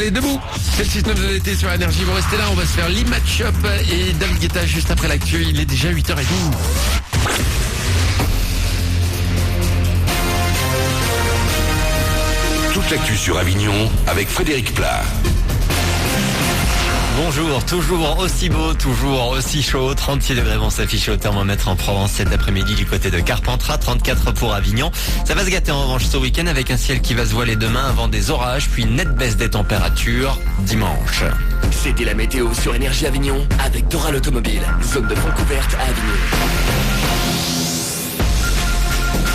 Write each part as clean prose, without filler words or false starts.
Allez, debout. C'est le 6-9 de l'été sur Énergie. Vous restez là, on va se faire l'e-match-up et David Guetta juste après l'actu. Il est déjà 8h30. Toute l'actu sur Avignon avec Frédéric Plat. Bonjour, toujours aussi beau, toujours aussi chaud. 36 degrés vont s'afficher au thermomètre en Provence cet après-midi du côté de Carpentras, 34 pour Avignon. Ça va se gâter en revanche ce week-end avec un ciel qui va se voiler demain avant des orages, puis une nette baisse des températures dimanche. C'était la météo sur Énergie Avignon avec Doral Automobile, zone de vente ouverte à Avignon.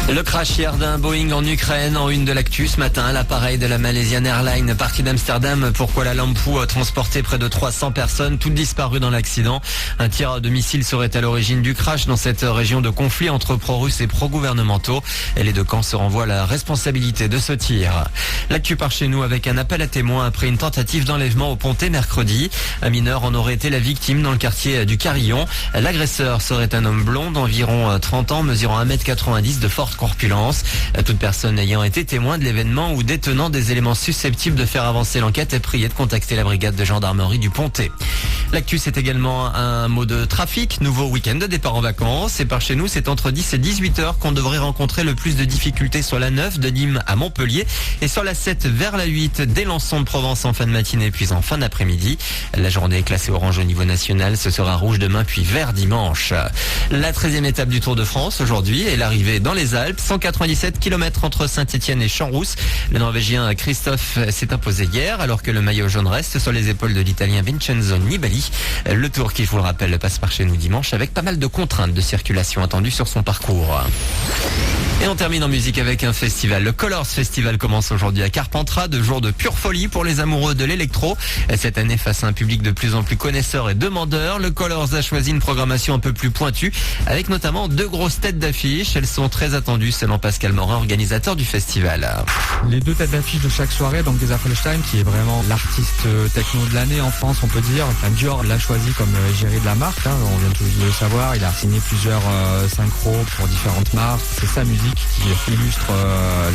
Le crash hier d'un Boeing en Ukraine en une de l'actu ce matin. L'appareil de la Malaysian Airlines parti d'Amsterdam pour Kuala Lumpur a transporté près de 300 personnes, toutes disparues dans l'accident. Un tir de missile serait à l'origine du crash dans cette région de conflit entre pro-russes et pro-gouvernementaux. Et les deux camps se renvoient la responsabilité de ce tir. L'actu part chez nous avec un appel à témoins après une tentative d'enlèvement au Pontet mercredi. Un mineur en aurait été la victime dans le quartier du Carillon. L'agresseur serait un homme blond d'environ 30 ans, mesurant 1m90 de forte corpulence. Toute personne ayant été témoin de l'événement ou détenant des éléments susceptibles de faire avancer l'enquête est priée de contacter la brigade de gendarmerie du Pontet. L'actu, c'est également un mot de trafic. Nouveau week-end de départ en vacances. Et par chez nous, c'est entre 10 et 18 heures qu'on devrait rencontrer le plus de difficultés sur la 9 de Nîmes à Montpellier et sur la 7 vers la 8 dès Lançon de Provence en fin de matinée puis en fin d'après-midi. La journée est classée orange au niveau national. Ce sera rouge demain puis vert dimanche. La 13e étape du Tour de France aujourd'hui est l'arrivée dans les Alpes. 197 km entre Saint-Étienne et Champs-Rousse. Le Norvégien Christophe s'est imposé hier alors que le maillot jaune reste sur les épaules de l'Italien Vincenzo Nibali. Le Tour qui, je vous le rappelle, passe par chez nous dimanche avec pas mal de contraintes de circulation attendues sur son parcours. Et on termine en musique avec un festival. Le Colors Festival commence aujourd'hui à Carpentras, 2 jours de pure folie pour les amoureux de l'électro. Cette année, face à un public de plus en plus connaisseur et demandeur, le Colors a choisi une programmation un peu plus pointue, avec notamment 2 grosses têtes d'affiche. Elles sont très attendues selon Pascal Morin, organisateur du festival. Les 2 têtes d'affiche de chaque soirée, donc Geza Felstein, qui est vraiment l'artiste techno de l'année en France, on peut dire. Dior l'a choisi comme égérie de la marque, on vient tous de le savoir. Il a signé plusieurs synchros pour différentes marques. C'est sa musique qui illustre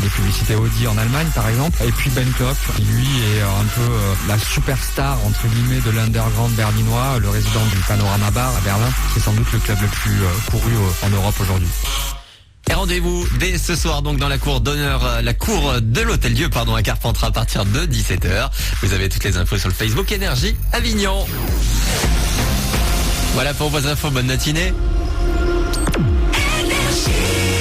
les publicités Audi en Allemagne par exemple. Et puis Ben Klopp, qui lui est un peu la superstar entre guillemets de l'underground berlinois, le résident du Panorama Bar à Berlin, qui est sans doute le club le plus couru en Europe aujourd'hui. Et rendez-vous dès ce soir donc dans la cour d'honneur, la cour de l'Hôtel-Dieu à Carpentras à partir de 17h. Vous avez toutes les infos sur le Facebook Énergie Avignon. Voilà pour vos infos, bonne matinée. Énergie.